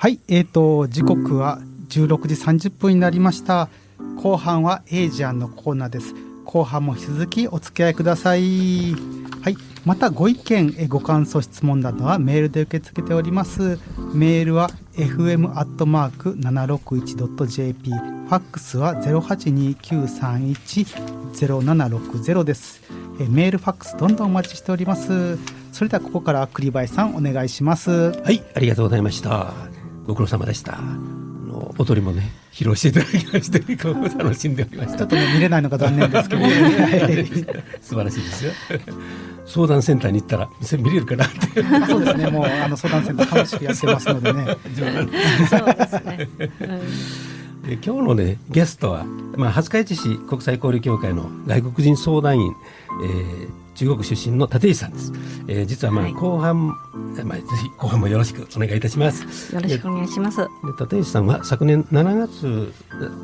はい、時刻は16時30分になりました。後半はエイジアンのコーナーです。後半も引き続きお付き合いください。はい、またご意見ご感想質問などはメールで受け付けております。メールは fm@761.jp、 ファックスは 0829310760 です。メールファックスどんどんお待ちしております。それではここから栗林さんお願いします。はい、ありがとうございました。ご苦労様でした。踊りもね披露していただきまして楽しんでおりました。ちょっとね見れないのが残念ですけど、素晴らしいですよ。相談センターに行ったら見れるかなってそうですね、もう相談センター楽しくやってますのでねそうですね、今日のねゲストは、廿日市市国際交流協会の外国人相談員、中国出身の立石さんです。実ははい、後半、ぜひ後半もよろしくお願いいたします。よろしくお願いします。立石さんは昨年7月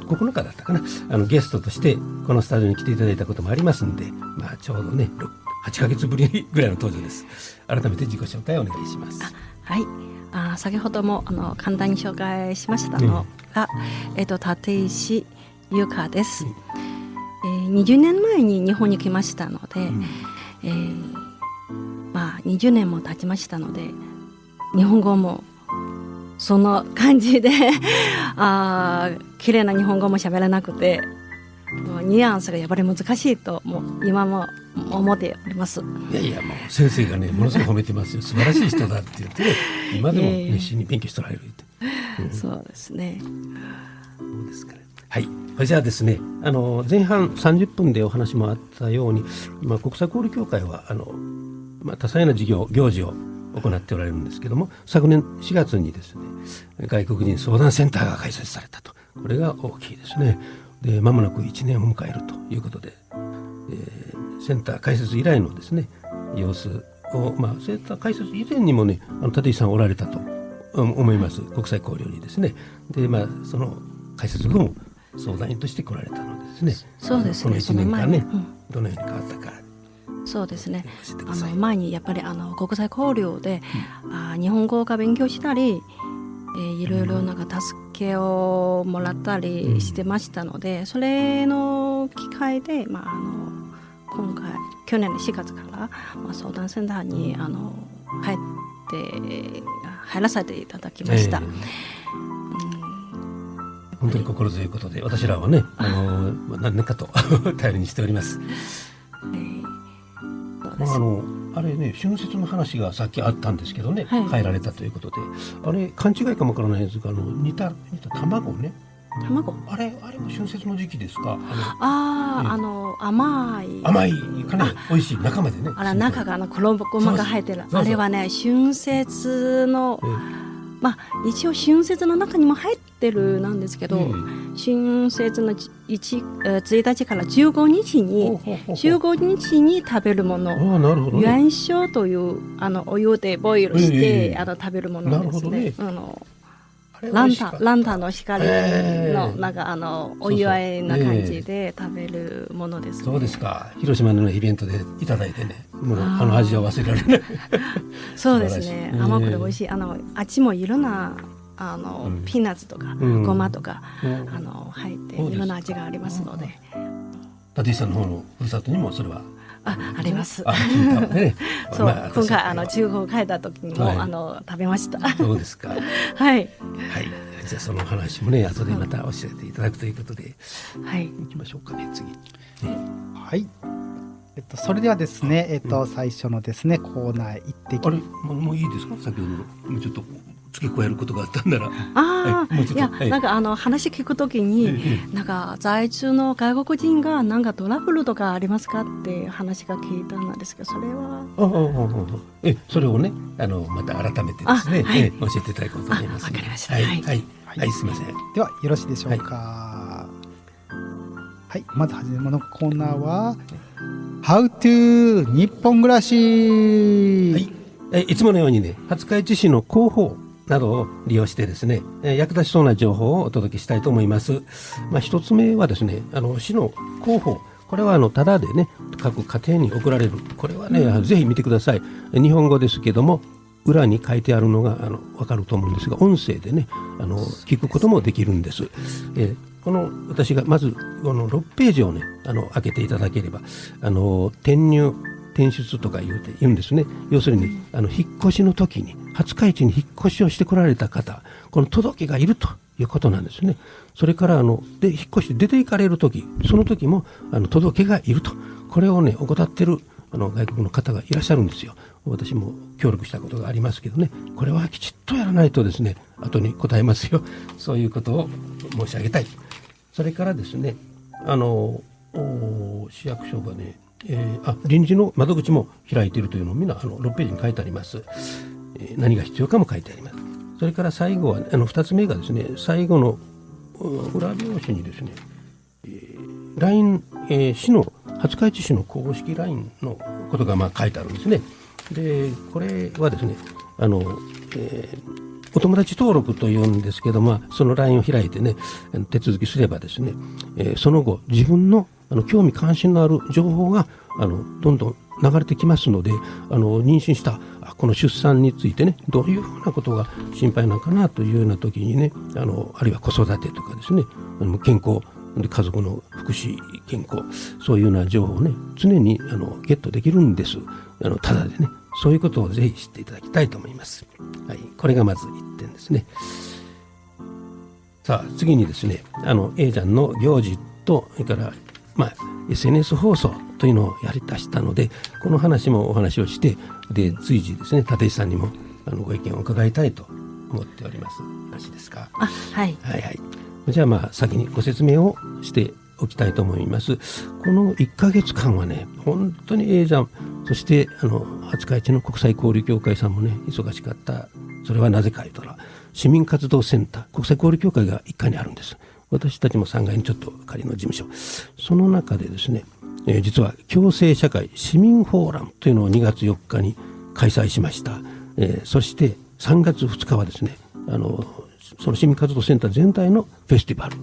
9日だったかな、ゲストとしてこのスタジオに来ていただいたこともありますんで、ちょうどね8ヶ月ぶりぐらいの登場です。改めて自己紹介をお願いします。はい、先ほども簡単に紹介しましたのが、立石優香です。20年前に日本に来ましたので、20年も経ちましたので、日本語もその感じで綺麗な日本語も喋らなくて、ニュアンスがやっぱり難しいと今も思っております。いやもう先生がねものすごく褒めてますよ。素晴らしい人だって言って、今でも熱心に勉強しておられるって、そうですね。そうですかね。はい、じゃあですね、前半30分でお話もあったように、国際交流協会は多彩な行事を行っておられるんですけども、昨年4月にですね外国人相談センターが開設されたと。これが大きいですね。で間もなく1年を迎えるということで、センター開設以来のですね様子を、センター開設以前にもね立石さんおられたと思います。国際交流にですね。でその開設後も相談員として来られたのですね。そうですね。この1年間ね、どのように変わったか。そうですね。前にやっぱり国際交流で、日本語が勉強したり、いろいろ助けをもらったりしてましたので、それの機会で、今回去年の4月から、相談センターに入らせていただきました。本当に心強いことで、私らはね何年かと頼りにしております。あれね、春節の話がさっきあったんですけどね、変えられたということで、あれ勘違いかもわからないですが、煮た卵ね、あれも春節の時期ですか？甘いかなり美味しい中までね、中が衣ごまが入ってる、あれはね春節の、一応春節の中にも入ってるなんですけど、春節の1日から15日に食べるもの、元宵というお湯でボイルして、食べるものですね。ランタンの光のお祝いな感じで食べるものですね。そうですか。広島のイベントでいただいてね、もう味は忘れられないそうですね。甘くて美味しい。あっちもいろんなピーナッツとかごまとか入っていろんな味がありますので、立石さんの方のふるさとにもそれはあります。そう、今回中国帰った時にも食べました。そうですか。はい。じゃあその話もね後でまた教えていただくということで、行きましょうかね、次。はい。それではですね、最初のですねコーナー行ってきます。もういいですか？先ほどもうちょっと付け加えることがあったんなら。話聞くときに、在中の外国人がトラブルとかありますかって話が聞いたんですけど、それはそれをねまた改めてですね、教えていただこうと思います。わかりました。はい、すみません。ではよろしいでしょうか。はい、まず初めのコーナーは How to 日本暮らし。いつものようにね、廿日市市の広報などを利用してですね、役立ちそうな情報をお届けしたいと思います。一つ目はですね、市の広報、これはタダでね各家庭に送られる、これはね、ぜひ見てください。日本語ですけども裏に書いてあるのが分かると思うんですが、音声でね聞くこともできるんです。この私がまずこの6ページをね開けていただければ転入転出とか言うんですね。要するに引っ越しの時に廿日市に引っ越しをしてこられた方、この届けがいるということなんですね。それからで引っ越して出て行かれる時、その時も届けがいると、これをね怠ってる外国の方がいらっしゃるんですよ。私も協力したことがありますけどね、これはきちっとやらないとですね後に答えますよ。そういうことを申し上げたい。それからですね市役所がね、臨時の窓口も開いているというのをみんな6ページに書いてあります。何が必要かも書いてあります。それから最後は2つ目がですね、最後の裏表紙にですね、LINE、市の廿日市市の公式 LINE のことが書いてあるんですね。でこれはですねお友達登録というんですけど、その LINE を開いてね手続きすればですね、その後自分の興味関心のある情報がどんどん流れてきますので、妊娠したこの出産についてねどういうふうなことが心配なのかなというような時にねあるいは子育てとかですね健康で家族の福祉健康、そういうような情報をね常にゲットできるんです。ただでね、そういうことをぜひ知っていただきたいと思います。はい、これがまず1点ですね。さあ次にですねAちゃんの行事とそれからSNS 放送というのをやりだしたので、この話もお話をしてで随時ですね立石さんにもご意見を伺いたいと思っております。よろしいですか？はい、はいはい。じゃあ先にご説明をしておきたいと思います。この1ヶ月間はね本当にAちゃん、そして廿日市の国際交流協会さんもね忙しかった。それはなぜかというと市民活動センター国際交流協会が1階にあるんです。私たちも3階にちょっと仮の事務所、その中でですね、実は共生社会市民フォーラムというのを2月4日に開催しました。そして3月2日はですねその市民活動センター全体のフェスティバル、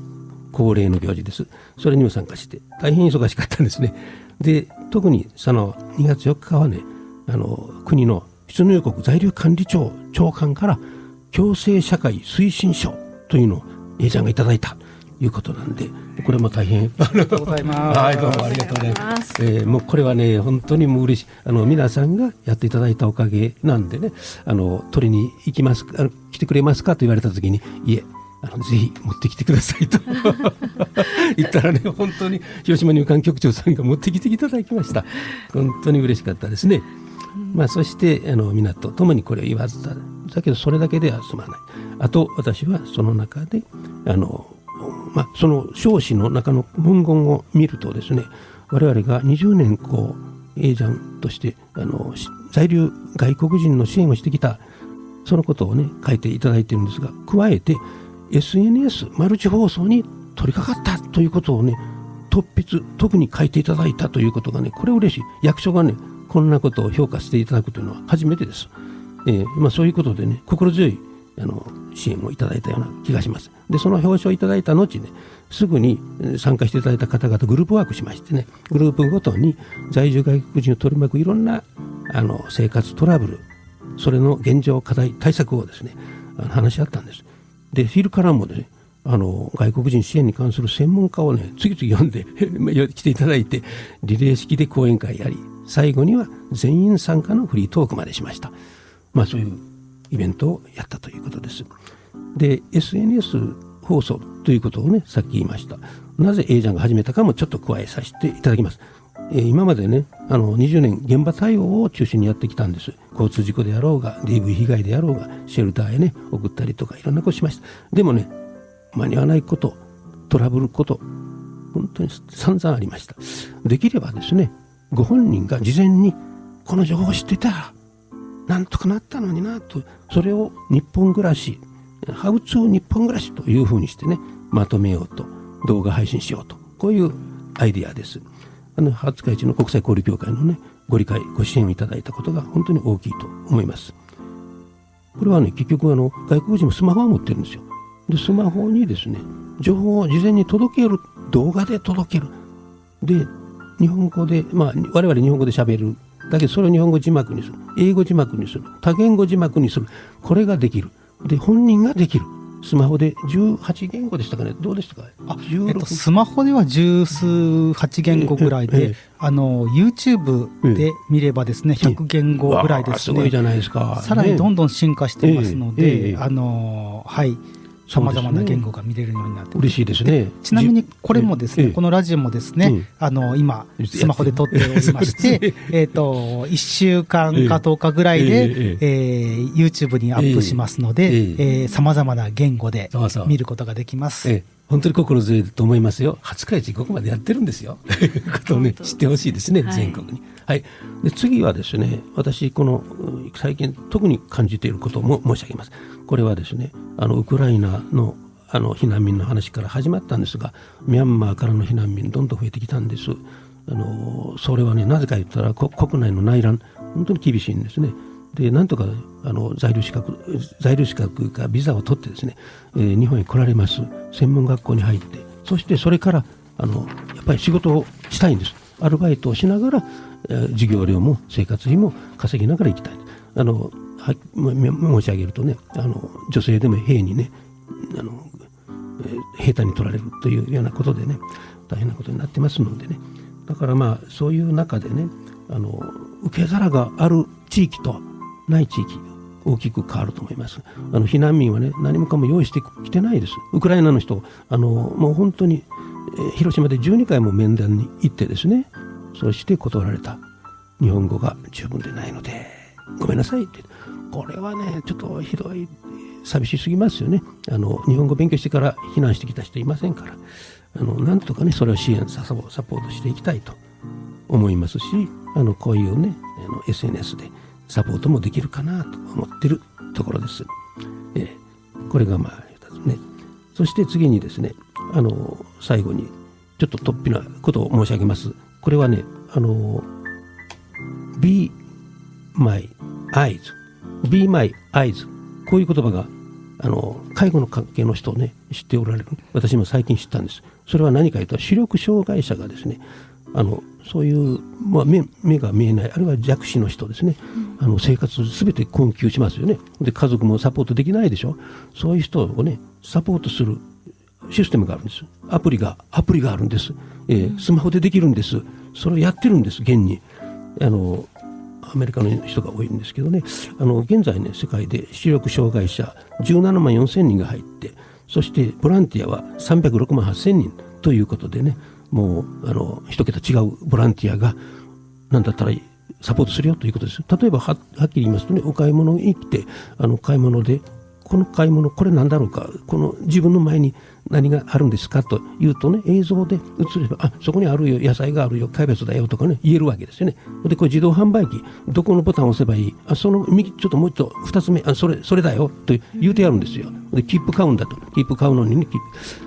恒例の行事です。それにも参加して大変忙しかったんですね。で特にその2月4日はね国の出入国在留管理庁長官から共生社会推進賞というのを A ちゃんがいただいたということなんで、これも大変ありがとうございます。はい、どうもありがとうございます。もうこれはね本当にもう嬉しい。皆さんがやっていただいたおかげなんでね取りに行きますか、来てくれますかと言われた時に、いえぜひ持ってきてくださいと言ったらね本当に広島入管局長さんが持ってきていただきました。本当に嬉しかったですね。そして皆と共にこれを祝った。だけどそれだけでは済まない。あと私はその中でその彰子の中の文言を見るとですね、我々が20年A ちゃんとして在留外国人の支援をしてきたそのことをね書いていただいているんですが、加えて SNS マルチ放送に取り掛かったということをね特に書いていただいたということがね、これ嬉しい。役所がねこんなことを評価していただくというのは初めてです。そういうことでね心強い支援をいただいたような気がします。でその表彰をいただいた後ねすぐに参加していただいた方々グループワークしましてね、グループごとに在住外国人を取り巻くいろんな生活トラブル、それの現状課題対策をですね話し合ったんです。で昼からもね外国人支援に関する専門家をね次々呼んで来ていただいてリレー式で講演会やり、最後には全員参加のフリートークまでしました。そういうイベントをやったということです。で SNS 放送ということをねさっき言いました。なぜ A ちゃんが始めたかもちょっと加えさせていただきます。今までね20年現場対応を中心にやってきたんです。交通事故であろうが DV 被害であろうがシェルターへね送ったりとかいろんなことしました。でもね間に合わないこと、トラブルこと本当に散々ありました。できればですねご本人が事前にこの情報を知ってたらなんとかなったのになと、それを日本暮らしハウツー日本暮らしというふうにしてねまとめようと、動画配信しようと、こういうアイデアです。廿日市の国際交流協会のねご理解ご支援をいただいたことが本当に大きいと思います。これはね結局外国人もスマホを持ってるんですよ。でスマホにですね情報を事前に届ける、動画で届ける、で日本語で我々日本語で喋るだけどそれを日本語字幕にする、英語字幕にする、多言語字幕にする、これができる。で本人ができる。スマホで18言語でしたかね、どうでしたか。スマホでは十数8言語ぐらいで、YouTube で見ればですね、100言語ぐらいですね。すごいじゃないですか。さらにどんどん進化してますので、はい、さまざまな言語が見れるようになって嬉しいですね。ちなみにこれもですね、このラジオもですね、今スマホで撮っておりまして1週間か10日ぐらいで、YouTube にアップしますので、さまざまな言語で見ることができます。本当に心強いと思いますよ。廿日市ここまでやってるんですよということをね知ってほしいですね、全国に。はい、で次はですね、私この最近特に感じていることも申し上げます。これはですね、ウクライナの避難民の話から始まったんですが、ミャンマーからの避難民どんどん増えてきたんです。それはね、なぜか言ったら国内の内乱本当に厳しいんですね。でなんとか在留資格かビザを取ってですね、日本に来られます。専門学校に入って、そしてそれからやっぱり仕事をしたいんです。アルバイトをしながら授業料も生活費も稼ぎながら行きたい。申し上げるとね、女性でも兵にね兵隊に取られるというようなことでね、大変なことになってますのでね。だからそういう中でね、受け皿がある地域とない地域大きく変わると思います。避難民はね、何もかも用意してきてないです。ウクライナの人もう本当に、広島で12回も面談に行ってですね、そして断られた。日本語が十分でないのでごめんなさいって。これはねちょっとひどい、寂しすぎますよね。日本語勉強してから避難してきた人いませんから、なんとかねそれを支援サポートしていきたいと思いますし、こういうねSNS でサポートもできるかなと思ってるところです。これが2つね。そして次にですね、最後にちょっと突飛なことを申し上げます。これはね、Be My Eyes Be My Eyes、 こういう言葉が介護の関係の人をね知っておられる。私も最近知ったんです。それは何かというと、視力障害者がですね、そういう、目が見えない、あるいは弱視の人ですね、生活すべて困窮しますよね。で家族もサポートできないでしょ。そういう人をねサポートするシステムがあるんです。アプリがあるんです。スマホでできるんです。それをやってるんです。現にアメリカの人が多いんですけどね、現在ね世界で視力障害者17万4千人が入って、そしてボランティアは306万8千人ということでね、もう一桁違うボランティアが何だったらサポートするよということです。例えば はっきり言いますとね、お買い物に来て買い物でこの買い物これ何だろうか、この自分の前に何があるんですかというとね、映像で映ればそこにあるよ、野菜があるよ、キャベツだよとかね言えるわけですよね。でこれ自動販売機どこのボタンを押せばいい、その右ちょっともう一度2つ目それだよと言うてやるんですよ。で切符買うんだと、切符買うのにね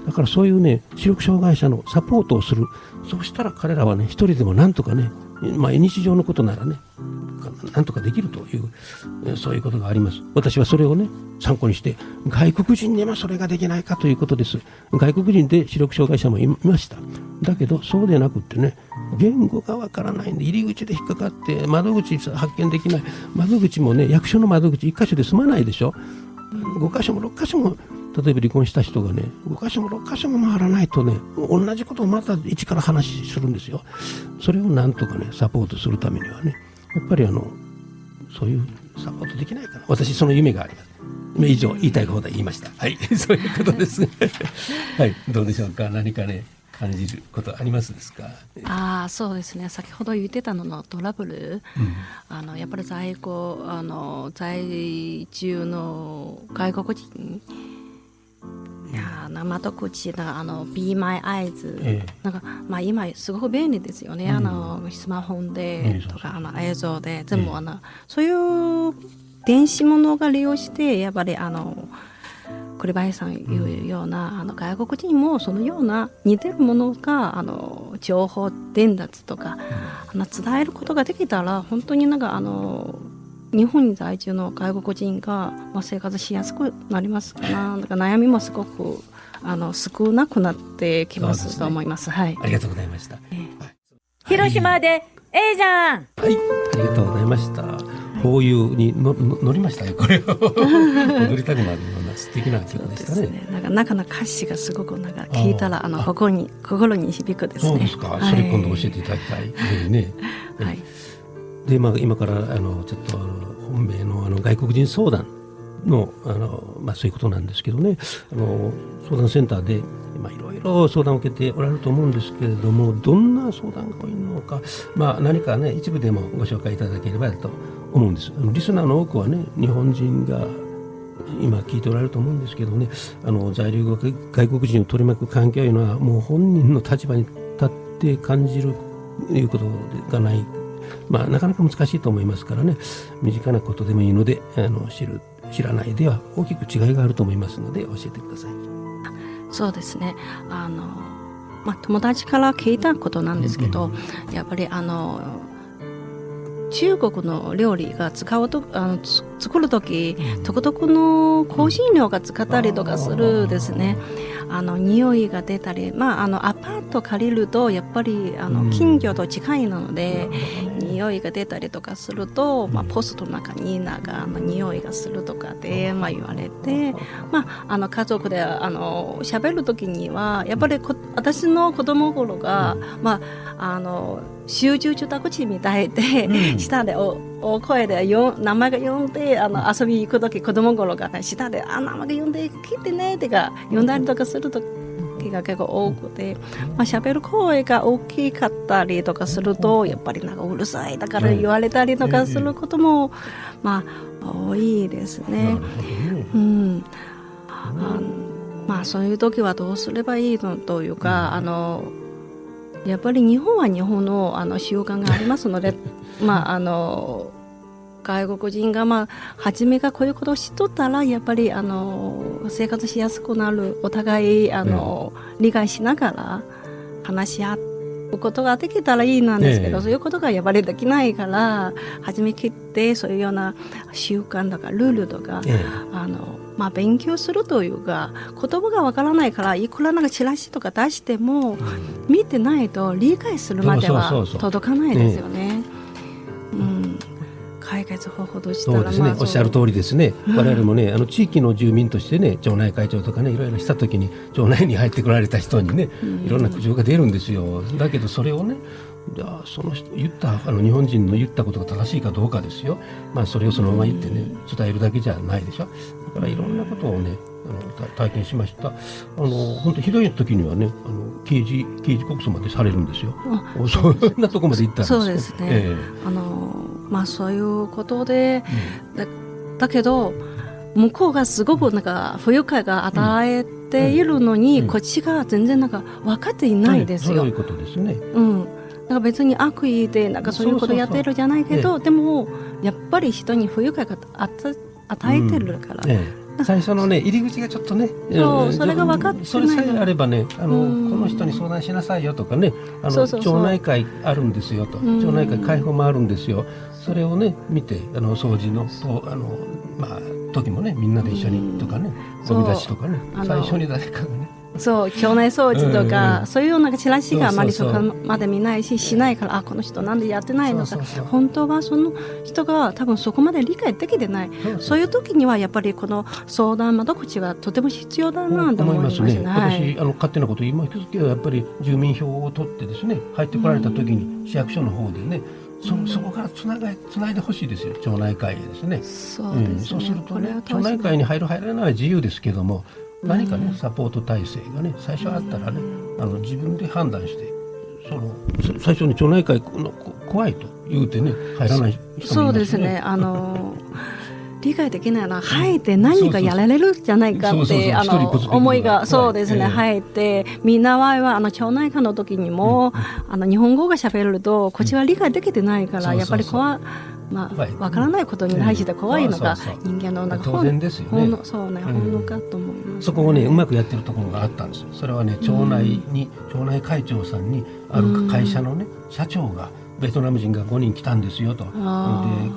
だからそういうね視力障害者のサポートをする。そうしたら彼らはね一人でもなんとかね、日常のことならねなんとかできるという、そういうことがあります。私はそれをね参考にして、外国人にもそれができないかということです。外国人で視力障害者もいました。だけどそうでなくってね、言語がわからないんで入り口で引っかかって窓口発見できない。窓口もね、役所の窓口1箇所で済まないでしょ。5箇所も6箇所も、例えば離婚した人がね5箇所も6箇所も回らないとね、同じことをまた一から話するんですよ。それをなんとかねサポートするためにはね、やっぱりそういうサポートできないかな。私その夢があります。以上言いたい放題言いました。はい、そういうことです。はい、どうでしょうか。何かね感じることありますですか。そうですね、先ほど言ってたののトラブル、やっぱり在住の外国人、窓口の Be My Eyes、なんか今すごく便利ですよね。スマホでとか映像で全部そういう電子ものが利用して、やっぱり栗林さん言うような、外国人もそのような似てるものが情報伝達とか、伝えることができたら、本当になんか日本に在住の外国人が、生活しやすくなりますかな。だから悩みもすごく少なくなってきますと思います。はい、ありがとうございました。広島でええじゃん。はい、ありがとうございました。こういうに乗りましたよ、これを踊りたくなるような素敵な曲でしたね。中の歌詞がすごく聞いたら心に響くですね。そうですか、それ今度教えていただきたいですね。はい。で、今からちょっと本命の外国人相談のそういうことなんですけどね、相談センターでいろいろ相談を受けておられると思うんですけれども、どんな相談が多いのか、何かね一部でもご紹介いただければと思うんです。リスナーの多くはね、日本人が今聞いておられると思うんですけどね、在留外国人を取り巻く環境というのはもう本人の立場に立って感じるいうことがない、なかなか難しいと思いますからね、身近なことでもいいので知らないでは大きく違いがあると思いますので教えてください。そうですね、友達から聞いたことなんですけど、やっぱり中国の料理が作る時、独特の香辛料が使ったりとかするですね。匂いが出たり、アパート借りるとやっぱり近所と近いので、匂いが出たりとかすると、ポストの中に匂いがするとかで、言われて、家族で喋る時にはやっぱり私の子供頃が、集中住宅地みたいで、下で大声で名前が呼んで遊び行く時、子供頃が、下で名前が呼んで来てねってか呼んだりとかする時が結構多くて、喋る声が大きかったりとかするとやっぱりうるさいだから言われたりとかすることも多いですね。そういう時はどうすればいいのというか、やっぱり日本は日本の習慣がありますので外国人が初めがこういうことを知っとったらやっぱり生活しやすくなる、お互い理解しながら話し合うことができたらいいなんですけど、そういうことがやっぱりできないから、初め切ってそういうような習慣とかルールとか、勉強するというか、言葉がわからないからいくらチラシとか出しても、見てないと理解するまでは届かないですよね。解決方法としたら、そうですね、おっしゃる通りですね。我々もね、地域の住民としてね、町内会長とかね、いろいろした時に町内に入ってこられた人にね、いろんな苦情が出るんですよ。だけどそれをね、その人言った日本人の言ったことが正しいかどうかですよ。それをそのまま言ってね、伝えるだけじゃないでしょ。だからいろんなことをね体験しました。本当ひどい時にはね、刑事告訴までされるんですよ。そんなとこまで行ったんですよ。そうですね。そういうことで、だけど向こうがすごく不愉快が与えているのに、こっちが全然分かっていないですよ。そういうことですね。別に悪意でそういうことやってるじゃないけど、でもやっぱり人に不愉快が与えてるから、最初のね入り口がちょっとね、それが分かってない。それさえあればね、この人に相談しなさいよとかね、町内会あるんですよと、町内会開放もあるんですよ。それをね見て、掃除の時もね、みんなで一緒にとかね、ゴミ出しとかね、最初に誰かがね、町内掃除とか、そういうようなチラシがあまりそこまで見ないしないから、この人なんでやってないのか、本当はその人が多分そこまで理解できてない。そういう時にはやっぱりこの相談窓口はとても必要だなと思いますね。私勝手なこと言いますけど、やっぱり住民票を取ってですね、入ってこられた時に市役所の方でね、そこからつないでほしいですよ、町内会へですね。そうするとね、町内会に入らないは自由ですけども、何かねサポート体制がね最初あったらね、自分で判断して、最初に町内会怖いと言うてね入らない人もいますね。そうですね。理解できないのは入って何かやられるんじゃないかって思いが、そうですね、入ってみんなは町内会の時にも日本語が喋るとこっちは理解できてないから、やっぱりわからないことに対して怖いのが人間の当然ですよね。本能かと思います。そこをねうまくやってるところがあったんですよ。それはね、町内会長さんにある会社のね社長がベトナム人が5人来たんですよと、で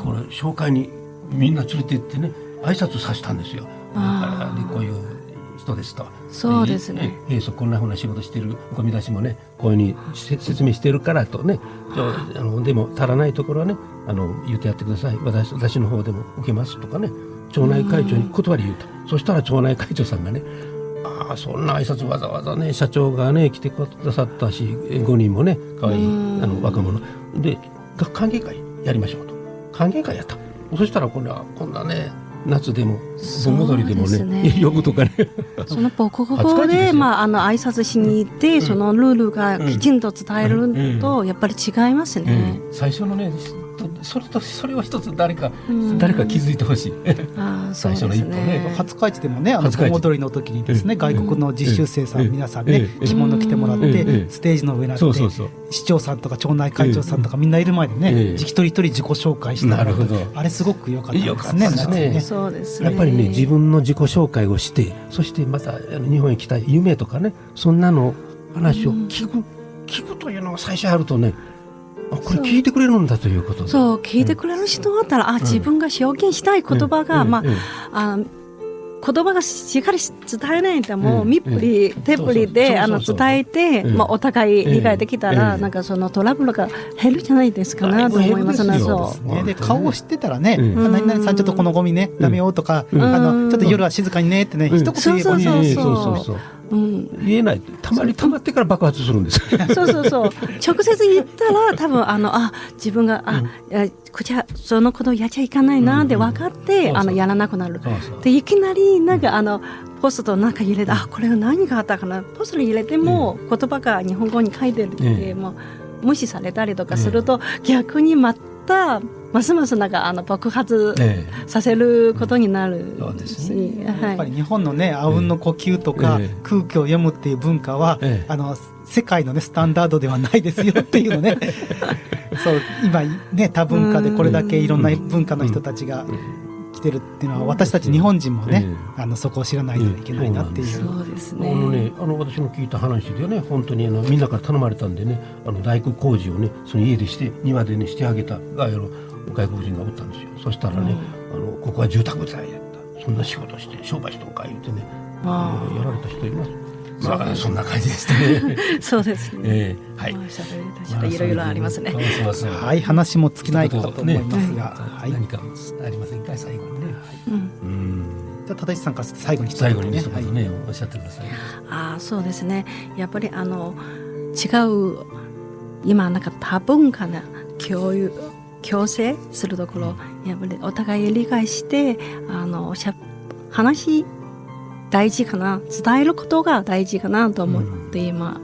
これ紹介にみんな連れて行ってね挨拶させたんですよ。だからこういう人ですと。そうですね。こんなふうな仕事してるゴミ出しもねこういうふうに説明してるからとね、でも足らないところはね言ってやってください、私の方でも受けますとかね、町内会長に断り言うと。そしたら町内会長さんがね、そんな挨拶わざわざね社長がね来てくださったし、5人もね可愛い若者で歓迎会やりましょうと。歓迎会やった。そしたらこんなね夏でも盆踊りでも ね呼ぶとかねその母国語で挨拶しに行って、そのルールがきちんと伝えるとやっぱり違いますね。最初のねそれは一つ誰か気づいてほしい最初の一歩ね。廿日市でもね盆踊りの時にですね、外国の実習生さん皆さんね着物着てもらってステージの上になって、市長さんとか町内会長さんとかみんないる前でね一人一人自己紹介してもらって、あれすごく良かったですね。そうですね。やっぱりね自分の自己紹介をして、そしてまた日本に来た夢とかね、そんなの話を聞くというのが最初あるとね、これ聞いてくれるんだということで、そう聞いてくれる人だったら、自分が表現したい言葉が、言葉がしっかり伝えないでも身振り手振りで伝えて、お互い理解できたら、なんかそのトラブルが減るじゃないですかなと思いますね。で顔を知ってたらね、何々さんちょっとこのゴミねダメよとか、ちょっと夜は静かにねってね一言言えばね、言えない、たまに溜まってから爆発するんですそう直接言ったら多分自分がそのことをやっちゃいかないなって分かってやらなくなる。でいきなりなんかポストなんか入れて、これは何があったかな、ポストに入れても言葉が日本語に書いてるってもう無視されたりとかすると、逆にまたますますなんか爆発させることになるし、やっぱり日本のねあうんの呼吸とか空気を読むっていう文化は世界のねスタンダードではないですよっていうのねそう今ね多文化でこれだけいろんな文化の人たちが来てるっていうのは、私たち日本人もねそこを知らないといけないなっていう。そうですね。私の聞いた話でね、本当にみんなから頼まれたんでね、大工工事をねその家でして庭でねしてあげた外国人がおったんですよ。そしたらね、ここは住宅地帯だった、そんな仕事して商売しとんか言ってねやられた人います。そんな感じでしたねそうですね。はい。いろいろありますね。はい、話も尽きないかと思いますが、何かありませんか最後にね。じゃあ立石さんから最後に最後に一言ねおっしゃってください。そうですね。やっぱり違う今なんか多文化な共生するところ、やっぱりお互い理解して話大事かな、伝えることが大事かなと思って今、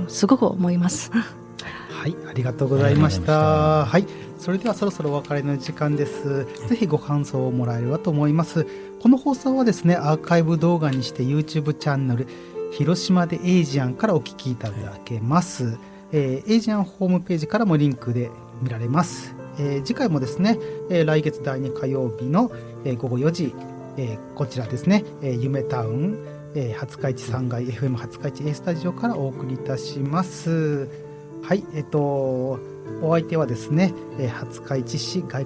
すごく思いますはい、ありがとうございました。はい、それではそろそろお別れの時間です。ぜひご感想をもらえればと思います。この放送はですねアーカイブ動画にして YouTube チャンネル広島でエイジアンからお聞きいただけます。エイジアンホームページからもリンクで見られます。次回もですね、来月第2火曜日の、午後4時、こちらですね、夢タウン、廿日市3階 FM 廿日市 A スタジオからお送りいたします。はい、お相手はですね、廿日市市国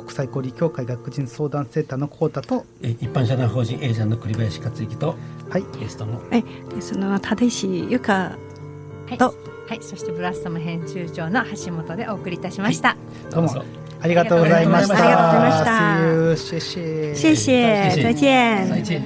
際交流協会外国人相談センターのコータと、一般社団法人エージャンの栗林克之と、はい、ゲストのその立石由香と、はい、そしてブラッサム編集長の橋本でお送りいたしました。どうもありがとうございました。ありがとうございました。谢谢。谢谢，再见。再见。